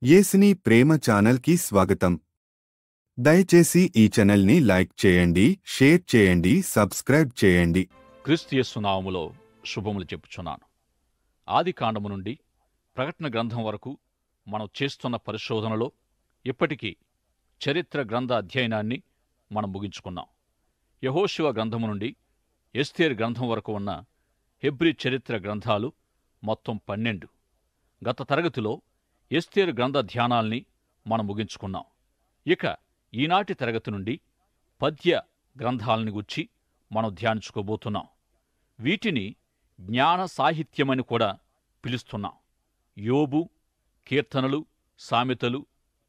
యేసుని ప్రేమ ఛానల్కి స్వాగతం. దయచేసి ఈ ఛానల్ని లైక్ చేయండి, షేర్ చేయండి, సబ్స్క్రైబ్ చేయండి. క్రీస్తు యేసు నామములో శుభములు చెప్పుచున్నాను. ఆదికాండము నుండి ప్రకటన గ్రంథం వరకు మనం చేస్తున్న పరిశోధనలో ఇప్పటికీ చరిత్ర గ్రంథ అధ్యయనాన్ని మనం ముగించుకున్నాం. యెహోషువ గ్రంథము నుండి ఎస్తేరు గ్రంథం వరకు ఉన్న హెబ్రీ చరిత్ర గ్రంథాలు మొత్తం 12. గత తరగతిలో ఎస్తేరు గ్రంథ ధ్యానాల్ని మనం ముగించుకున్నాం. ఇక ఈనాటి తరగతి నుండి పద్య గ్రంథాలని గురించి మనం ధ్యానించుకోబోతున్నాం. వీటిని జ్ఞాన సాహిత్యమని కూడా పిలుస్తున్నాం. యోబు, కీర్తనలు, సామెతలు,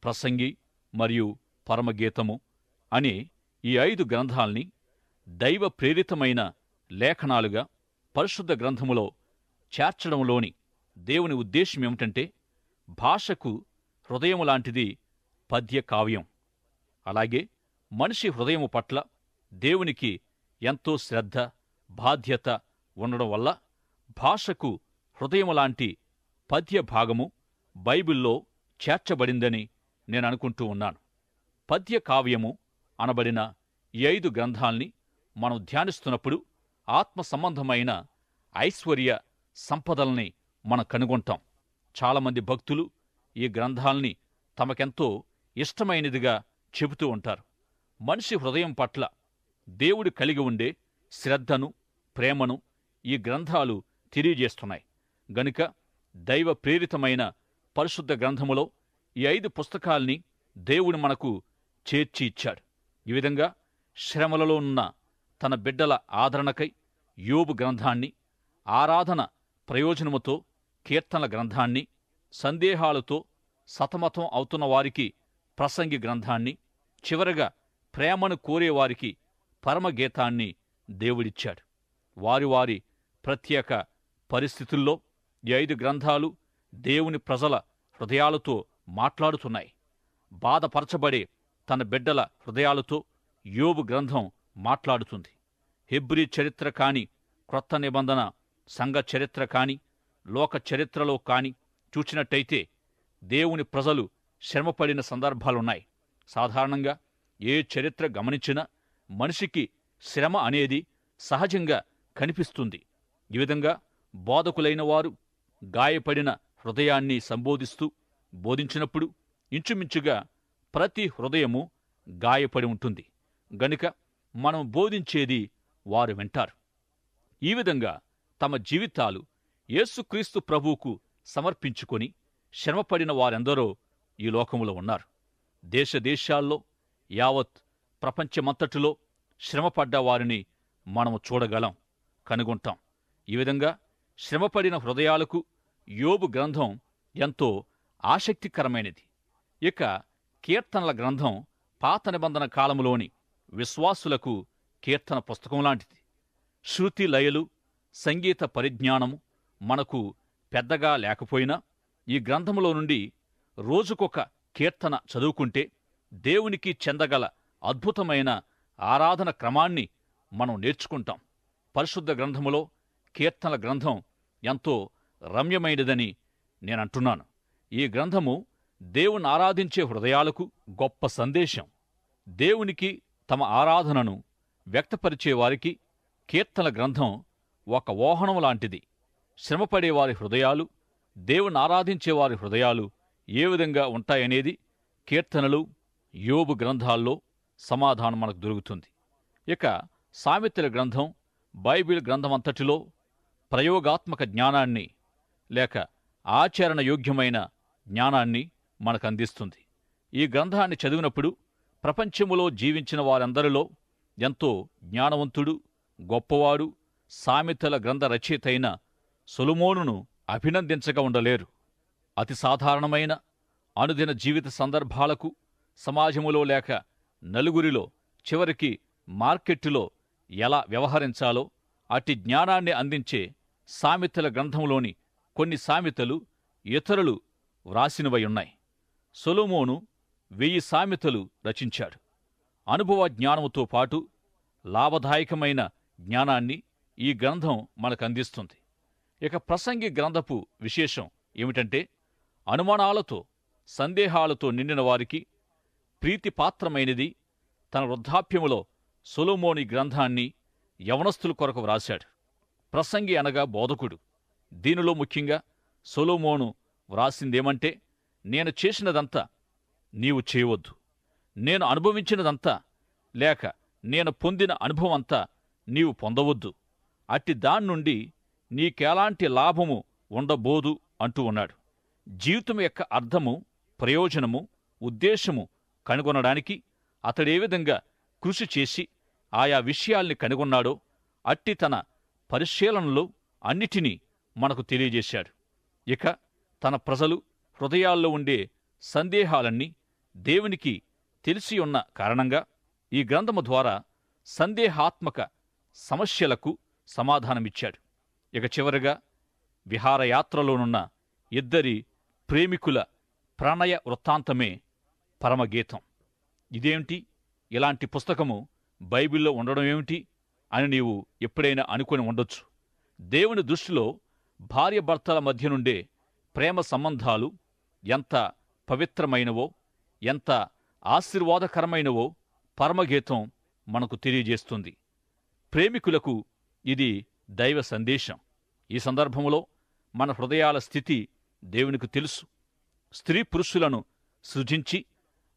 ప్రసంగి మరియు పరమగీతము అనే ఈ 5 గ్రంథాల్ని దైవ ప్రేరితమైన లేఖనాలుగా పరిశుద్ధ గ్రంథములో చేర్చడంలోని దేవుని ఉద్దేశం ఏమిటంటే, భాషకు హృదయము లాంటిది పద్య కావ్యం. అలాగే మనిషి హృదయము పట్ల దేవునికి ఎంతో శ్రద్ధ, బాధ్యత ఉండడం వల్ల భాషకు హృదయము లాంటి పద్య భాగము బైబిల్లో చేర్చబడిందని నేను అనుకుంటూ ఉన్నాను. పద్య కావ్యము అనబడిన ఈ 5 గ్రంథాల్ని మనం ధ్యానిస్తున్నప్పుడు ఆత్మ సంబంధమైన ఐశ్వర్య సంపదల్ని మనం కనుగొంటాం. చాలామంది భక్తులు ఈ గ్రంథాల్ని తమకెంతో ఇష్టమైనదిగా చెబుతూ ఉంటారు. మనిషి హృదయం పట్ల దేవుడు కలిగి ఉండే శ్రద్ధను, ప్రేమను ఈ గ్రంథాలు తెలియజేస్తున్నాయి. గనుక దైవ ప్రేరితమైన పరిశుద్ధ గ్రంథములో ఈ 5 పుస్తకాల్ని దేవుడు మనకు చేర్చి ఇచ్చాడు. ఈ విధంగా శ్రమలలో ఉన్న తన బిడ్డల ఆదరణకై యోబు గ్రంథాన్ని, ఆరాధన ప్రయోజనముతో కీర్తనల గ్రంథాన్ని, సందేహాలతో సతమతం అవుతున్న వారికి ప్రసంగి గ్రంథాన్ని, చివరగా ప్రేమను కోరేవారికి పరమగీతాన్ని దేవుడిచ్చాడు. వారి వారి ప్రత్యేక పరిస్థితుల్లో ఈ 5 గ్రంథాలు దేవుని ప్రజల హృదయాలతో మాట్లాడుతున్నాయి. బాధపరచబడే తన బిడ్డల హృదయాలతో యోబు గ్రంథం మాట్లాడుతుంది. హెబ్రీ చరిత్ర కాని, క్రొత్త నిబంధన సంఘ చరిత్ర కాని, లోక చరిత్రలో కాని చూచినట్టయితే దేవుని ప్రజలు శ్రమపడిన సందర్భాలున్నాయి. సాధారణంగా ఏ చరిత్ర గమనించినా మనిషికి శ్రమ అనేది సహజంగా కనిపిస్తుంది. ఈ విధంగా బోధకులైన వారు గాయపడిన హృదయాన్ని సంబోధిస్తూ బోధించినప్పుడు ఇంచుమించుగా ప్రతి హృదయము గాయపడి ఉంటుంది. గనుక మనం బోధించేది వారు వింటారు. ఈ విధంగా తమ జీవితాలు యేసుక్రీస్తు ప్రభువుకు సమర్పించుకొని శ్రమపడిన వారెందరో ఈ లోకములో ఉన్నారు. దేశదేశాల్లో, యావత్ ప్రపంచమంతటిలో శ్రమపడ్డ వారిని మనము చూడగలం, కనుగొంటాం. ఈ విధంగా శ్రమపడిన హృదయాలకు యోబు గ్రంథం ఎంతో ఆసక్తికరమైనది. ఇక కీర్తనల గ్రంథం పాత నిబంధన కాలములోని విశ్వాసులకు కీర్తన పుస్తకం లాంటిది. శృతి లయలు, సంగీత పరిజ్ఞానము మనకు పెద్దగా లేకపోయినా ఈ గ్రంథములో నుండి రోజుకొక కీర్తన చదువుకుంటే దేవునికి చెందగల అద్భుతమైన ఆరాధన క్రమాన్ని మనం నేర్చుకుంటాం. పరిశుద్ధ గ్రంథములో కీర్తనల గ్రంథం ఎంతో రమ్యమైనదని నేనంటున్నాను. ఈ గ్రంథము దేవుని ఆరాధించే హృదయాలకు గొప్ప సందేశం. దేవునికి తమ ఆరాధనను వ్యక్తపరిచేవారికి కీర్తనల గ్రంథం ఒక వాహనం లాంటిది. శ్రమపడేవారి హృదయాలు, దేవుని ఆరాధించేవారి హృదయాలు ఏ విధంగా ఉంటాయనేది కీర్తనలు, యోబు గ్రంథాల్లో సమాధానం మనకు దొరుకుతుంది. ఇక సామెతల గ్రంథం బైబిల్ గ్రంథమంతటిలో ప్రయోగాత్మక జ్ఞానాన్ని లేక ఆచరణయోగ్యమైన జ్ఞానాన్ని మనకు అందిస్తుంది. ఈ గ్రంథాన్ని చదివినప్పుడు ప్రపంచములో జీవించిన వారందరిలో ఎంతో జ్ఞానవంతుడు, గొప్పవాడు, సామెతల గ్రంథ రచయిత అయిన సొలొమోనును అభినందించక ఉండలేరు. అతి సాధారణమైన అనుదిన జీవిత సందర్భాలకు, సమాజములో లేక నలుగురిలో, చివరికి మార్కెట్టులో ఎలా వ్యవహరించాలో అట్టి జ్ఞానాన్ని అందించే సామెతల గ్రంథంలోని కొన్ని సామెతలు ఇతరులు వ్రాసినవై ఉన్నాయి. సొలొమోను 1000 సామెతలు రచించాడు. అనుభవ జ్ఞానముతో పాటు లాభదాయకమైన జ్ఞానాన్ని ఈ గ్రంథం మనకందిస్తుంది. ఇక ప్రసంగి గ్రంథపు విశేషం ఏమిటంటే, అనుమానాలతో సందేహాలతో నిండిన వారికి ప్రీతిపాత్రమైనది తన వృద్ధాప్యములో సొలొమోను గ్రంథాన్ని యవనస్తుల కొరకు వ్రాశాడు. ప్రసంగి అనగా బోధకుడు. దీనిలో ముఖ్యంగా సొలొమోను వ్రాసిందేమంటే, నేను చేసినదంతా నీవు చేయవద్దు, నేను అనుభవించినదంతా లేక నేను పొందిన అనుభవమంతా నీవు పొందవద్దు, అట్టి దాన్నుండి నీకెలాంటి లాభము ఉండబోదు అంటూ ఉన్నాడు. జీవితం యొక్క అర్థము, ప్రయోజనము, ఉద్దేశము కనుగొనడానికి అతడే విధంగా కృషి చేసి ఆయా విషయాల్ని కనుగొన్నాడో అట్టి తన పరిశీలనలో అన్నిటినీ మనకు తెలియజేశాడు. ఇక తన ప్రజలు హృదయాల్లో ఉండే సందేహాలన్నీ దేవునికి తెలిసి ఉన్న కారణంగా ఈ గ్రంథము ద్వారా సందేహాత్మక సమస్యలకు సమాధానమిచ్చాడు. ఇక చివరిగా విహారయాత్రలోనున్న ఇద్దరి ప్రేమికుల ప్రణయ వృత్తాంతమే పరమగీతం. ఇదేమిటి, ఇలాంటి పుస్తకము బైబిల్లో ఉండడం ఏమిటి అని నీవు ఎప్పుడైనా అనుకుని ఉండొచ్చు. దేవుని దృష్టిలో భార్యభర్తల మధ్య నుండే ప్రేమ సంబంధాలు ఎంత పవిత్రమైనవో, ఎంత ఆశీర్వాదకరమైనవో పరమగీతం మనకు తెలియజేస్తుంది. ప్రేమికులకు ఇది దైవ సందేశం. ఈ సందర్భంలో మన హృదయాల స్థితి దేవునికి తెలుసు. స్త్రీ పురుషులను సృజించి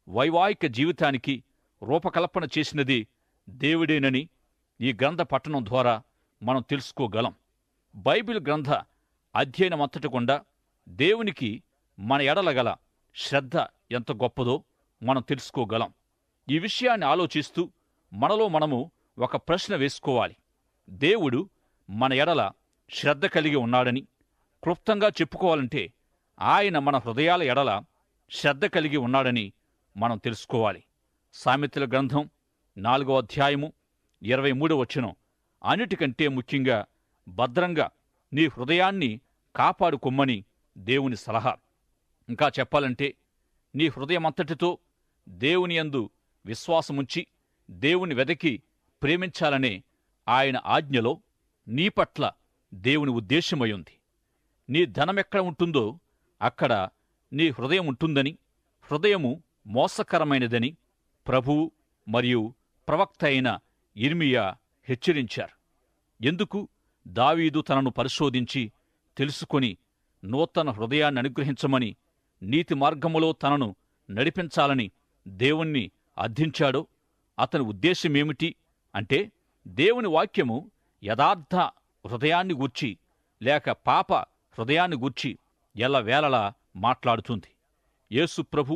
వైవాహిక జీవితానికి రూపకల్పన చేసినది దేవుడేనని ఈ గ్రంథ పఠనం ద్వారా మనం తెలుసుకోగలం. బైబిల్ గ్రంథ అధ్యయనమంతటి గుండా దేవునికి మన ఎడల గల శ్రద్ధ ఎంత గొప్పదో మనం తెలుసుకోగలం. ఈ విషయాన్ని ఆలోచిస్తూ మనలో మనము ఒక ప్రశ్న వేసుకోవాలి. దేవుడు మన ఎడల శ్రద్ధ కలిగి ఉన్నాడని క్లుప్తంగా చెప్పుకోవాలంటే ఆయన మన హృదయాల ఎడల శ్రద్ధ కలిగి ఉన్నాడని మనం తెలుసుకోవాలి. సామెతల గ్రంథం 4వ అధ్యాయము 23వ వచనం, అన్నిటికంటే ముఖ్యంగా భద్రంగా నీ హృదయాన్ని కాపాడుకొమ్మని దేవుని సలహా. ఇంకా చెప్పాలంటే నీ హృదయమంతటితో దేవుని యందు విశ్వాసముంచి దేవుని వెదకి ప్రేమించాలనే ఆయన ఆజ్ఞలో నీ పట్ల దేవుని ఉద్దేశమయుంది. నీ ధనమెక్కడ ఉంటుందో అక్కడ నీ హృదయం ఉంటుందని, హృదయము మోసకరమైనదని ప్రభువు మరియు ప్రవక్త అయిన యిర్మీయా హెచ్చరించారు. ఎందుకు? దావీదు తనను పరిశోధించి తెలుసుకొని నూతన హృదయాన్ని అనుగ్రహించమని, నీతి మార్గములో తనను నడిపించాలని దేవుణ్ణి అర్థించాడో అతని ఉద్దేశమేమిటి అంటే, దేవుని వాక్యము యథార్థ హృదయాన్ని గూర్చి లేక పాప హృదయాన్ని గూర్చి ఎల్లవేళలా మాట్లాడుతుంది. యేసు ప్రభు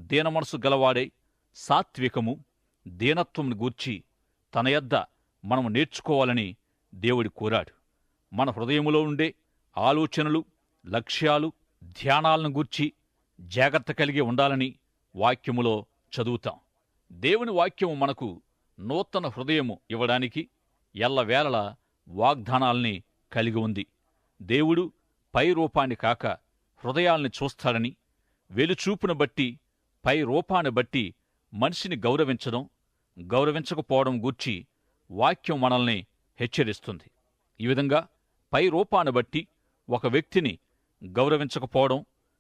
దీనమనసు గలవాడై సాత్వికము, దీనత్వమును గూర్చి తన యొద్ద మనము నేర్చుకోవాలని దేవుడు కోరాడు. మన హృదయములో ఉండే ఆలోచనలు, లక్ష్యాలు, ధ్యానాలను గూర్చి జాగ్రత్త కలిగి ఉండాలని వాక్యములో చదువుతాం. దేవుని వాక్యము మనకు నూతన హృదయము ఇవ్వడానికి ఎల్లవేళలా వాగ్దానాల్ని కలిగి ఉంది. దేవుడు పై రూపాన్ని కాక హృదయాల్ని చూస్తాడని, వెలుచూపును బట్టి పై రూపాన్ని బట్టి మనిషిని గౌరవించడం, గౌరవించకపోవడం గూర్చి వాక్యం మనల్ని హెచ్చరిస్తుంది. ఈ విధంగా పై రూపాన్ని బట్టి ఒక వ్యక్తిని గౌరవించకపోవడం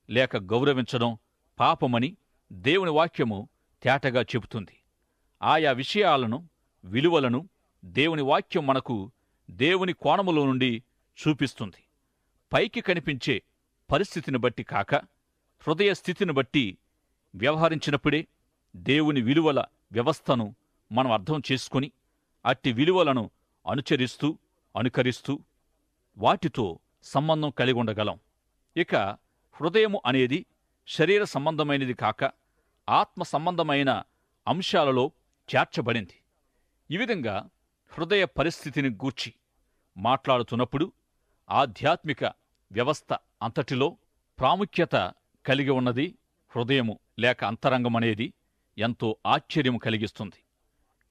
లేక గౌరవించడం పాపమని దేవుని వాక్యము తేటగా చెబుతుంది. ఆయా విషయాలను, విలువలను దేవుని వాక్యం మనకు దేవుని కోణములో నుండి చూపిస్తుంది. పైకి కనిపించే పరిస్థితిని బట్టి కాక హృదయ స్థితిని బట్టి వ్యవహరించినప్పుడే దేవుని విలువల వ్యవస్థను మనం అర్థం చేసుకుని అట్టి విలువలను అనుకరిస్తూ వాటితో సంబంధం కలిగి ఉండగలం. ఇక హృదయము అనేది శరీర సంబంధమైనది కాక ఆత్మ సంబంధమైన అంశాలలో చేర్చబడింది. ఈ విధంగా హృదయ పరిస్థితిని గూర్చి మాట్లాడుతున్నప్పుడు ఆధ్యాత్మిక వ్యవస్థ అంతటిలో ప్రాముఖ్యత కలిగి ఉన్నది హృదయము లేక అంతరంగమనేది ఎంతో ఆశ్చర్యం కలిగిస్తుంది.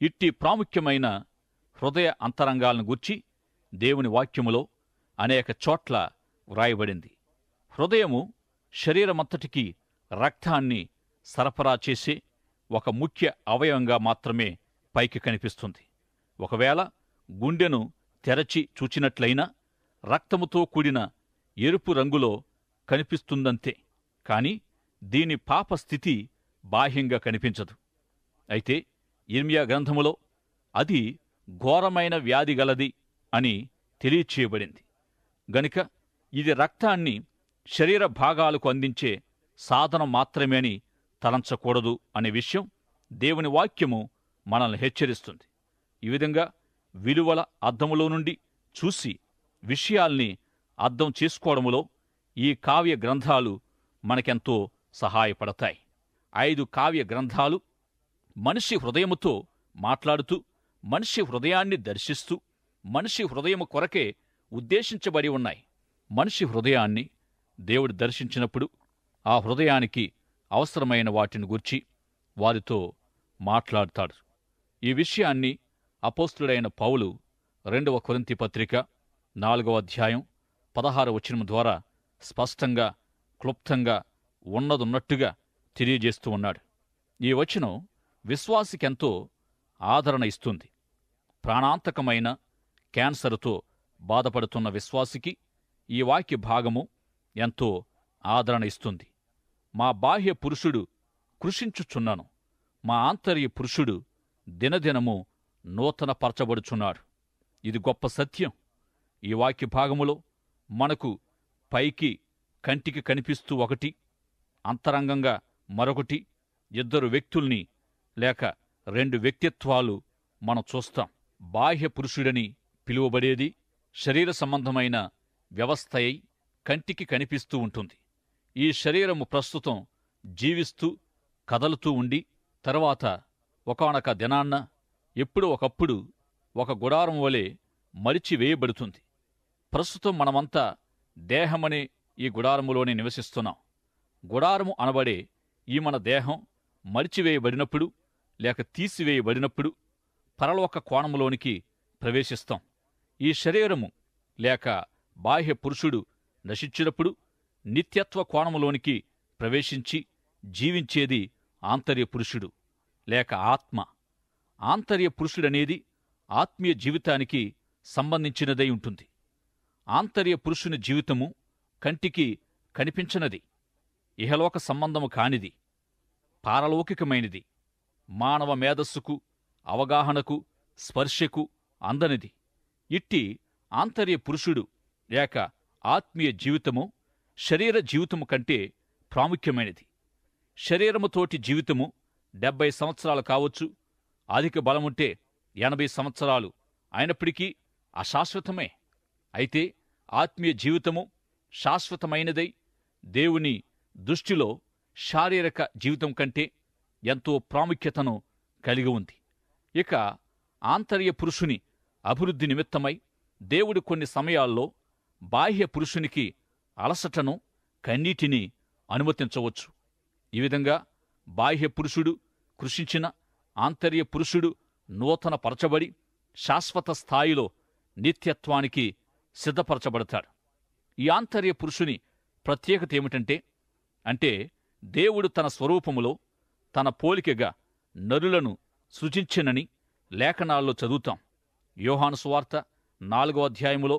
ఇట్టి ప్రాముఖ్యమైన హృదయ అంతరంగాలను గూర్చి దేవుని వాక్యములో అనేక చోట్ల వ్రాయబడింది. హృదయము శరీరమంతటికీ రక్తాన్ని సరఫరా చేసే ఒక ముఖ్య అవయవంగా మాత్రమే పైకి కనిపిస్తుంది. ఒకవేళ గుండెను తెరచి చూచినట్లయినా రక్తముతో కూడిన ఎరుపు రంగులో కనిపిస్తుందంతే. కాని దీని పాప స్థితి బాహ్యంగా కనిపించదు. అయితే ఇర్మియా గ్రంథములో అది ఘోరమైన వ్యాధి గలది అని తెలియచేయబడింది గనుక ఇది రక్తాన్ని శరీర భాగాలకు అందించే సాధనం మాత్రమే అని తలంచకూడదు అనే విషయం దేవుని వాక్యము మనల్ని హెచ్చరిస్తుంది. ఈ విధంగా విలువల అద్దములో నుండి చూసి విషయాల్ని అర్థం చేసుకోవడములో ఈ కావ్య గ్రంథాలు మనకెంతో సహాయపడతాయి. 5 కావ్య గ్రంథాలు మనిషి హృదయముతో మాట్లాడుతూ, మనిషి హృదయాన్ని దర్శిస్తూ, మనిషి హృదయము కొరకే ఉద్దేశించబడి ఉన్నాయి. మనిషి హృదయాన్ని దేవుడు దర్శించినప్పుడు ఆ హృదయానికి అవసరమైన వాటిని గూర్చి వారితో మాట్లాడతాడు. ఈ విషయాన్ని అపోస్తుడైన పౌలు 2వ కొరింథీ పత్రిక 4వ అధ్యాయం 16వ వచనం ద్వారా స్పష్టంగా క్లుప్తంగా ఉన్నదున్నట్టుగా తెలియజేస్తూ ఉన్నాడు. ఈ వచనం విశ్వాసికెంతో ఆదరణ ఇస్తుంది. ప్రాణాంతకమైన క్యాన్సరుతో బాధపడుతున్న విశ్వాసికి ఈ వాక్య భాగము ఎంతో ఆదరణ ఇస్తుంది. మా బాహ్య పురుషుడు కృషించుచున్నాను, మా ఆంతర్య పురుషుడు దినదినము నూతనపరచబడుచున్నాడు. ఇది గొప్ప సత్యం. ఈ వాక్య భాగములో మనకు పైకి కంటికి కనిపిస్తూ ఒకటి, అంతరంగంగా మరొకటి, 2 వ్యక్తుల్ని లేక 2 వ్యక్తిత్వాలు మనం చూస్తాం. బాహ్య పురుషుడని పిలువబడేది శరీర సంబంధమైన వ్యవస్థ అయి కంటికి కనిపిస్తూ ఉంటుంది. ఈ శరీరము ప్రస్తుతం జీవిస్తూ కదలుతూ ఉండి తర్వాత ఒకానొక దినాన్న ఎప్పుడో ఒకప్పుడు ఒక గుడారం వలె మరిచివేయబడుతుంది. ప్రస్తుతం మనమంతా దేహమనే ఈ గుడారములోనే నివసిస్తున్నాం. గుడారము అనబడే ఈ మన దేహం మరిచివేయబడినప్పుడు లేక తీసివేయబడినప్పుడు పరలోక కోణములోనికి ప్రవేశిస్తాం. ఈ శరీరము లేక బాహ్య పురుషుడు నశించినప్పుడు నిత్యత్వ కోణములోనికి ప్రవేశించి జీవించేది ఆంతర్య పురుషుడు లేక ఆత్మ. ఆంతర్య పురుషుడనేది ఆత్మీయ జీవితానికి సంబంధించినదై ఉంటుంది. ఆంతర్య పురుషుని జీవితము కంటికి కనిపించనది, ఇహలోక సంబంధము కానిది, పారలౌకికమైనది, మానవ మేధస్సుకు అవగాహనకు స్పర్శకు అందనిది. ఇట్టి ఆంతర్య పురుషుడు లేక ఆత్మీయ జీవితము శరీర జీవితము కంటే ప్రాముఖ్యమైనది. శరీరముతోటి జీవితము 70 సంవత్సరాలు కావచ్చు, అధిక బలముంటే 80 సంవత్సరాలు అయినప్పటికీ అశాశ్వతమే. అయితే ఆత్మీయ జీవితము శాశ్వతమైనదై దేవుని దృష్టిలో శారీరక జీవితం కంటే ఎంతో ప్రాముఖ్యతను కలిగి ఉంది. ఇక ఆంతర్య పురుషుని అభివృద్ధి నిమిత్తమై దేవుడు కొన్ని సమయాల్లో బాహ్య పురుషునికి అలసటను కన్నీటిని అనుమతించవచ్చు. ఈ విధంగా బాహ్య పురుషుడు కృషించిన ఆంతర్య పురుషుడు నూతన పరచబడి శాశ్వత స్థాయిలో నిత్యత్వానికి సిద్ధపరచబడతాడు. ఈ ఆంతర్య పురుషుని ప్రత్యేకత ఏమిటంటే దేవుడు తన స్వరూపములో తన పోలికగా నరులను సృజించెనని లేఖనాల్లో చదువుతాం. యోహాను సువార్త 4వ అధ్యాయములో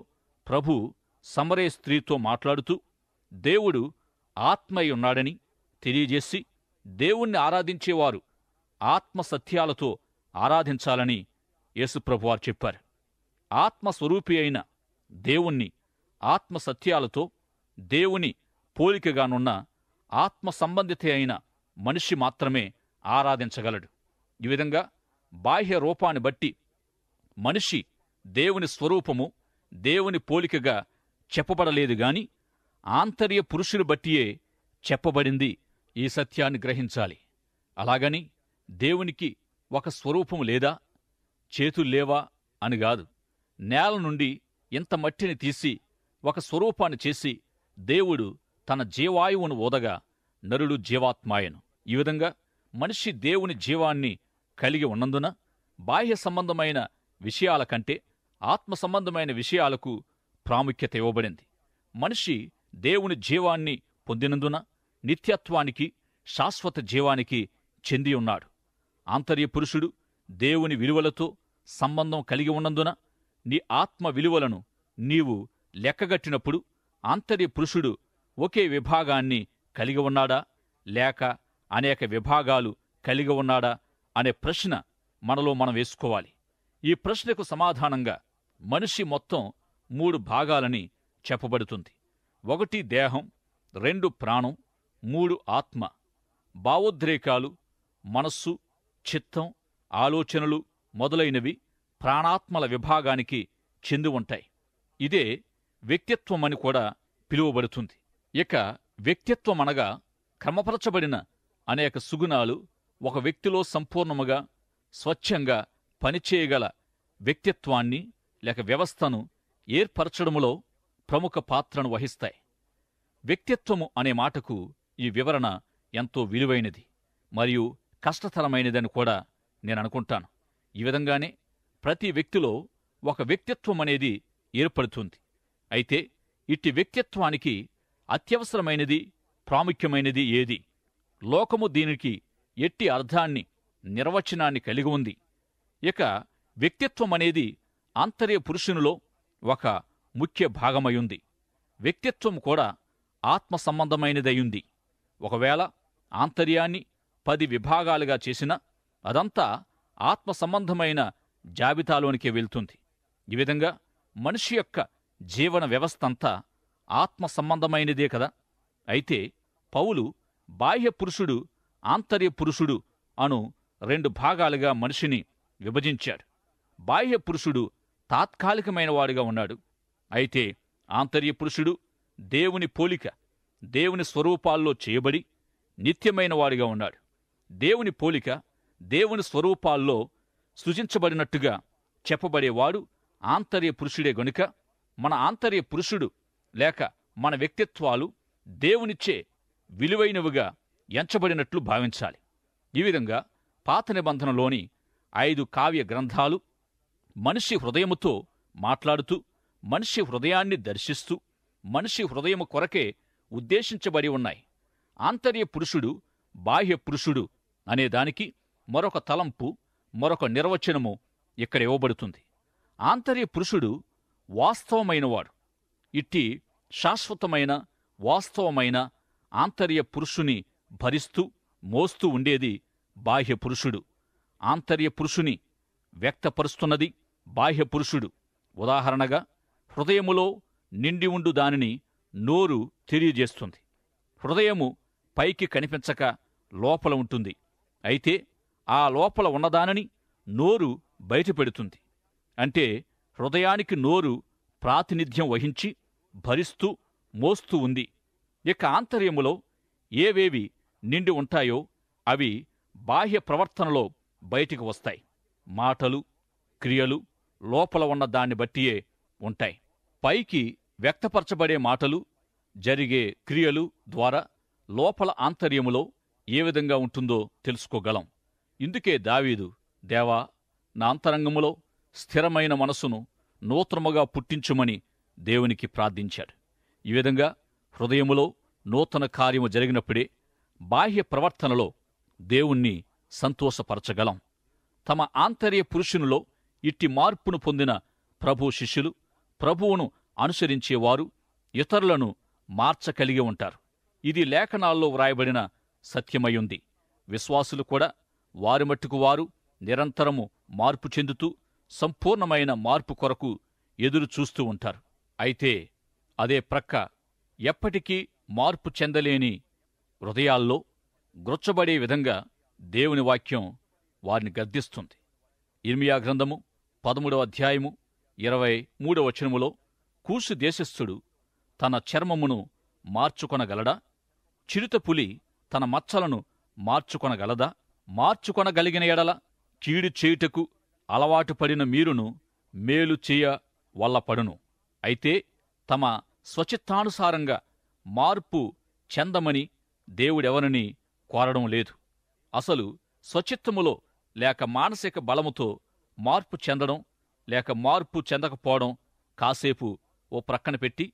ప్రభు సమరే స్త్రీతో మాట్లాడుతూ దేవుడు ఆత్మయున్నాడని తెలియజేసి దేవుణ్ణి ఆరాధించేవారు ఆత్మసత్యాలతో ఆరాధించాలని యేసుప్రభువారు చెప్పారు. ఆత్మస్వరూపి అయిన దేవుణ్ణి ఆత్మసత్యాలతో దేవుని పోలికగానున్న ఆత్మ సంబంధిత అయిన మనిషి మాత్రమే ఆరాధించగలడు. ఈ విధంగా బాహ్య రూపాన్ని బట్టి మనిషి దేవుని స్వరూపము దేవుని పోలికగా చెప్పబడలేదు గాని ఆంతర్య పురుషుని బట్టియే చెప్పబడింది. ఈ సత్యాన్ని గ్రహించాలి. అలాగని దేవునికి ఒక స్వరూపము లేదా, చేతుల్లేవా అని గాదు. నేల నుండి ఇంత మట్టిని తీసి ఒక స్వరూపాన్ని చేసి దేవుడు తన జీవాయువును ఊదగా నరుడు జీవాత్మాయను. ఈ విధంగా మనిషి దేవుని జీవాన్ని కలిగి ఉన్నందున బాహ్య సంబంధమైన విషయాల కంటే ఆత్మ సంబంధమైన విషయాలకు ప్రాముఖ్యత ఇవ్వబడింది. మనిషి దేవుని జీవాన్ని పొందినందున నిత్యత్వానికి శాశ్వత జీవానికి చెంది ఉన్నాడు. ఆంతర్య పురుషుడు దేవుని విలువలతో సంబంధం కలిగి ఉన్నందున నీ ఆత్మ విలువలను నీవు లెక్కగట్టినప్పుడు ఆంతర్య పురుషుడు ఒకే విభాగాన్ని కలిగి ఉన్నాడా లేక అనేక విభాగాలు కలిగి ఉన్నాడా అనే ప్రశ్న మనలో మనం వేసుకోవాలి. ఈ ప్రశ్నకు సమాధానంగా మనిషి మొత్తం 3 భాగాలని చెప్పబడుతుంది. 1 దేహం, 2 ప్రాణం, 3 ఆత్మ. భావోద్రేకాలు, మనస్సు, చిత్తం, ఆలోచనలు మొదలైనవి ప్రాణాత్మల విభాగానికి చెంది ఉంటాయి. ఇదే వ్యక్తిత్వమని కూడా పిలువబడుతుంది. ఇక వ్యక్తిత్వమనగా క్రమపరచబడిన అనేక సుగుణాలు ఒక వ్యక్తిలో సంపూర్ణముగా స్వచ్ఛంగా పనిచేయగల వ్యక్తిత్వాన్ని లేక వ్యవస్థను ఏర్పరచడములో ప్రముఖ పాత్రను వహిస్తాయి. వ్యక్తిత్వము అనే మాటకు ఈ వివరణ ఎంతో విలువైనది మరియు కష్టతరమైనదని కూడా నేను అనుకుంటాను. ఈ విధంగానే ప్రతి వ్యక్తిలో ఒక వ్యక్తిత్వం అనేది ఏర్పడుతుంది. అయితే ఇట్టి వ్యక్తిత్వానికి అత్యవసరమైనది, ప్రాముఖ్యమైనది ఏది? లోకము దీనికి ఎట్టి అర్థాన్ని, నిర్వచనాన్ని కలిగి ఉంది. ఇక వ్యక్తిత్వం అనేది ఆంతర్య పురుషునిలో ఒక ముఖ్య భాగమయుంది. వ్యక్తిత్వం కూడా ఆత్మ సంబంధమైనదయుంది. ఒకవేళ ఆంతర్యాన్ని 10 విభాగాలుగా చేసినా అదంతా ఆత్మ సంబంధమైన జాబితాలోనికే వెళ్తుంది. ఈ విధంగా మనిషి యొక్క జీవన వ్యవస్థంతా ఆత్మ సంబంధమైనదే కదా. అయితే పౌలు బాహ్య పురుషుడు, ఆంతర్య పురుషుడు అను 2 భాగాలుగా మనిషిని విభజించాడు. బాహ్య పురుషుడు తాత్కాలికమైన వాడుగా ఉన్నాడు. అయితే ఆంతర్య పురుషుడు దేవుని పోలిక, దేవుని స్వరూపాల్లో చేయబడి నిత్యమైన వాడిగా ఉన్నాడు. దేవుని పోలిక, దేవుని స్వరూపాల్లో సృజించబడినట్టుగా చెప్పబడేవాడు ఆంతర్య పురుషుడే గనుక మన ఆంతర్య పురుషుడు లేక మన వ్యక్తిత్వాలు దేవునిచ్చే విలువైనవిగా ఎంచబడినట్లు భావించాలి. ఈ విధంగా పాత నిబంధనలోని 5 కావ్య గ్రంథాలు మనిషి హృదయముతో మాట్లాడుతూ, మనిషి హృదయాన్ని దర్శిస్తూ, మనిషి హృదయము కొరకే ఉద్దేశించబడి ఉన్నాయి. ఆంతర్య పురుషుడు, బాహ్య పురుషుడు అనే దానికి మరొక తలంపు, మరొక నిర్వచనము ఇక్కడ ఇవ్వబడుతుంది. ఆంతర్య పురుషుడు వాస్తవమైనవాడు. ఇట్టి శాశ్వతమైన, వాస్తవమైన ఆంతర్య పురుషుని భరిస్తూ, మోస్తూ ఉండేది బాహ్య పురుషుడు. ఆంతర్య పురుషుని వ్యక్తపరుస్తున్నది బాహ్య పురుషుడు. ఉదాహరణగా హృదయములో నిండి ఉండు దానిని నోరు తెలియజేస్తుంది. హృదయము పైకి కనిపించక లోపల ఉంటుంది. అయితే ఆ లోపల ఉన్నదానిని నోరు బయటపెడుతుంది. అంటే హృదయానికి నోరు ప్రాతినిధ్యం వహించి భరిస్తూ, మోస్తూ ఉంది. ఇక ఆంతర్యములో ఏవేవి నిండి ఉంటాయో అవి బాహ్య ప్రవర్తనలో బయటికి వస్తాయి. మాటలు, క్రియలు లోపల ఉన్న దాన్ని బట్టియే ఉంటాయి. పైకి వ్యక్తపరచబడే మాటలు, జరిగే క్రియలు ద్వారా లోపల ఆంతర్యములో ఏ విధంగా ఉంటుందో తెలుసుకోగలం. ఇందుకే దావీదు, దేవా, నా అంతరంగములో స్థిరమైన మనసును నూతనముగా పుట్టించుమని దేవునికి ప్రార్థించాడు. ఈ విధంగా హృదయములో నూతన కార్యము జరిగినప్పుడే బాహ్య ప్రవర్తనలో దేవుణ్ణి సంతోషపరచగలం. తమ ఆంతర్య పురుషునిలో ఇట్టి మార్పును పొందిన ప్రభు శిష్యులు, ప్రభువును అనుసరించేవారు ఇతరులను మార్చగలిగి ఉంటారు. ఇది లేఖనాల్లో వ్రాయబడిన సత్యమయుంది. విశ్వాసులు కూడా వారి మట్టుకు వారు నిరంతరము మార్పు చెందుతూ సంపూర్ణమైన మార్పు కొరకు ఎదురు చూస్తూ ఉంటారు. అయితే అదే ప్రక్క ఎప్పటికీ మార్పు చెందలేని హృదయాల్లో గ్రొచ్చబడే విధంగా దేవుని వాక్యం వారిని గద్దిస్తుంది. ఇర్మియా గ్రంథము 13వ అధ్యాయము 23వ వచనములో, కూషు దేశస్థుడు తన చర్మమును మార్చుకొనగలడా? చిరుతపులి తన మచ్చలను మార్చుకొనగలదా? మార్చుకొనగలిగిన ఎడల కీడు చేయుటకు అలవాటు పడిన మీరును మేలు చేయ వల్లపడును. అయితే తమ స్వచిత్తానుసారంగా మార్పు చెందమని దేవుడెవరిని కోరడం లేదు. అసలు స్వచిత్తములో లేక మానసిక బలముతో మార్పు చెందడం లేక మార్పు చెందకపోవడం కాసేపు ఓ ప్రక్కన పెట్టి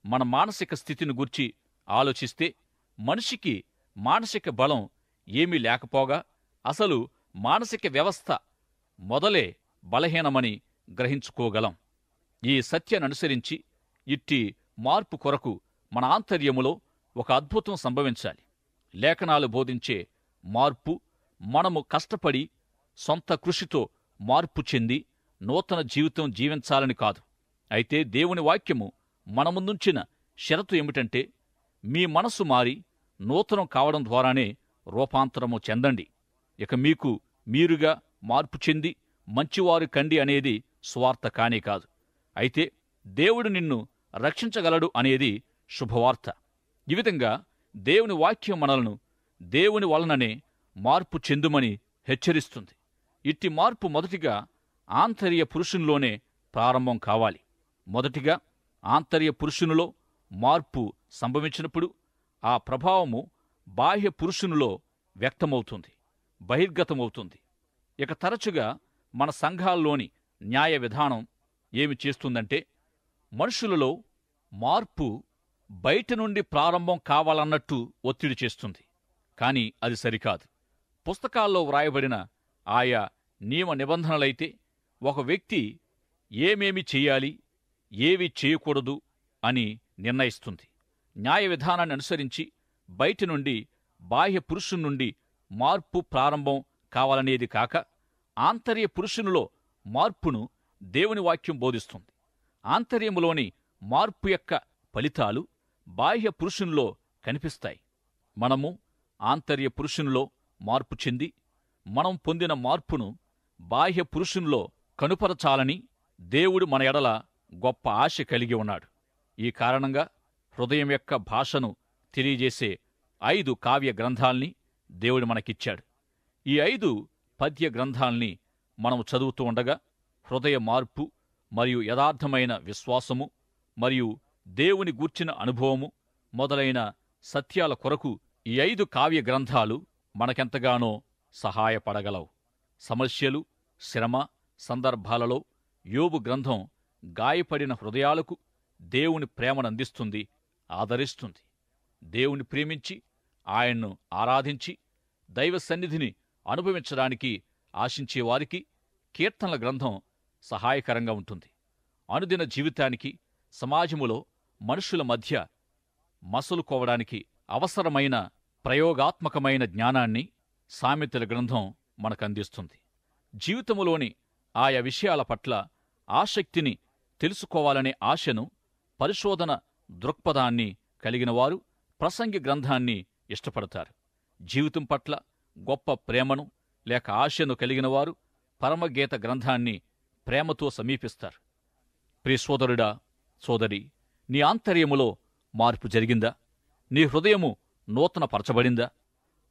మన మానసిక స్థితిని గూర్చి ఆలోచిస్తే మనిషికి మానసిక బలం ఏమీ లేకపోగా అసలు మానసిక వ్యవస్థ మొదలే బలహీనమని గ్రహించుకోగలం. ఈ సత్యాన్ననుసరించి ఇట్టి మార్పు కొరకు మన ఆంతర్యములో ఒక అద్భుతం సంభవించాలి. లేఖనాలు బోధించే మార్పు మనము కష్టపడి సొంత కృషితో మార్పు చెంది నూతన జీవితం జీవించాలని కాదు. అయితే దేవుని వాక్యము మన ముందుంచిన షరతు ఏమిటంటే, మీ మనసు మారి నూతనం కావడం ద్వారానే రూపాంతరము చెందండి. ఇక మీకు మీరుగా మార్పు చెంది మంచివారు కండి అనేది సువార్త కానే కాదు. అయితే దేవుడు నిన్ను రక్షించగలడు అనేది శుభవార్త. ఈ విధంగా దేవుని వాక్యం మనలను దేవుని వలననే మార్పు చెందుమని హెచ్చరిస్తుంది. ఇట్టి మార్పు మొదటిగా ఆంతర్య పురుషునిలోనే ప్రారంభం కావాలి. మొదటిగా ఆంతర్య పురుషునిలో మార్పు సంభవించినప్పుడు ఆ ప్రభావము బాహ్య పురుషునిలో వ్యక్తమవుతుంది, బహిర్గతమవుతుంది. ఇక తరచుగా మన సంఘాల్లోని న్యాయ విధానం ఏమి చేస్తుందంటే, మనుషులలో మార్పు బయట నుండి ప్రారంభం కావాలన్నట్టు ఒత్తిడి చేస్తుంది. కాని అది సరికాదు. పుస్తకాల్లో వ్రాయబడిన ఆయా నియమ నిబంధనలైతే ఒక వ్యక్తి ఏమేమి చెయ్యాలి, ఏవి చేయకూడదు అని నిర్ణయిస్తుంది. న్యాయ విధానాన్ని అనుసరించి బయటి నుండి బాహ్య పురుషుని నుండి మార్పు ప్రారంభం కావాలనేది కాక, ఆంతర్య పురుషునిలో మార్పును దేవుని వాక్యం బోధిస్తుంది. ఆంతర్యములోని మార్పు యొక్క ఫలితాలు బాహ్య పురుషునిలో కనిపిస్తాయి. మనము ఆంతర్య పురుషునిలో మార్పు చెంది మనం పొందిన మార్పును బాహ్య పురుషునిలో కనుపరచాలని దేవుడు మన ఎడల గొప్ప ఆశ కలిగి ఉన్నాడు. ఈ కారణంగా హృదయం యొక్క భాషను తెలియజేసే 5 కావ్య గ్రంథాల్ని దేవుడు మనకిచ్చాడు. ఈ 5 పద్య గ్రంథాల్ని మనం చదువుతూ ఉండగా హృదయ మార్పు మరియు యథార్థమైన విశ్వాసము మరియు దేవుని గూర్చిన అనుభవము మొదలైన సత్యాల కొరకు ఈ 5 కావ్య గ్రంథాలు మనకెంతగానో సహాయపడగలవు. సమస్యలు, శ్రమ సందర్భాలలో యోబు గ్రంథం గాయపడిన హృదయాలకు దేవుని ప్రేమనందిస్తుంది, ఆదరిస్తుంది. దేవుని ప్రేమించి ఆయన్ను ఆరాధించి దైవ సన్నిధిని అనుభవించడానికి ఆశించేవారికి కీర్తనల గ్రంథం సహాయకరంగా ఉంటుంది. అనుదిన జీవితానికి, సమాజములో మనుషుల మధ్య మసలుకోవడానికి అవసరమైన ప్రయోగాత్మకమైన జ్ఞానాన్ని సామెతల గ్రంథం మనకందిస్తుంది. జీవితములోని ఆయా విషయాల పట్ల ఆసక్తిని తెలుసుకోవాలనే ఆశను, పరిశోధన దృక్పథాన్ని కలిగినవారు ప్రసంగి గ్రంథాన్ని ఇష్టపడతారు. జీవితం పట్ల గొప్ప ప్రేమను లేక ఆశను కలిగినవారు పరమగీత గ్రంథాన్ని ప్రేమతో సమీపిస్తారు. ప్రియ సోదరుడా, సోదరి, నీ ఆంతర్యములో మార్పు జరిగిందా? నీ హృదయము నూతన పరచబడిందా?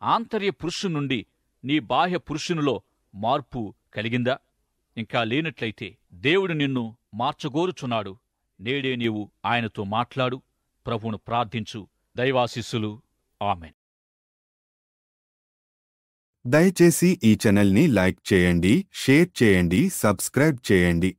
ఆంతర్య పురుషు నుండి నీ బాహ్య పురుషునిలో మార్పు కలిగిందా? ఇంకా లేనట్లయితే దేవుడు నిన్ను మార్చగోరుచున్నాడు. నేడే నీవు ఆయనతో మాట్లాడు, ప్రభువును ప్రార్థించు. దైవాశీస్సులు. ఆమేన్. దయచేసి ఈ ఛానల్ని లైక్ చేయండి, షేర్ చేయండి, సబ్స్క్రైబ్ చేయండి.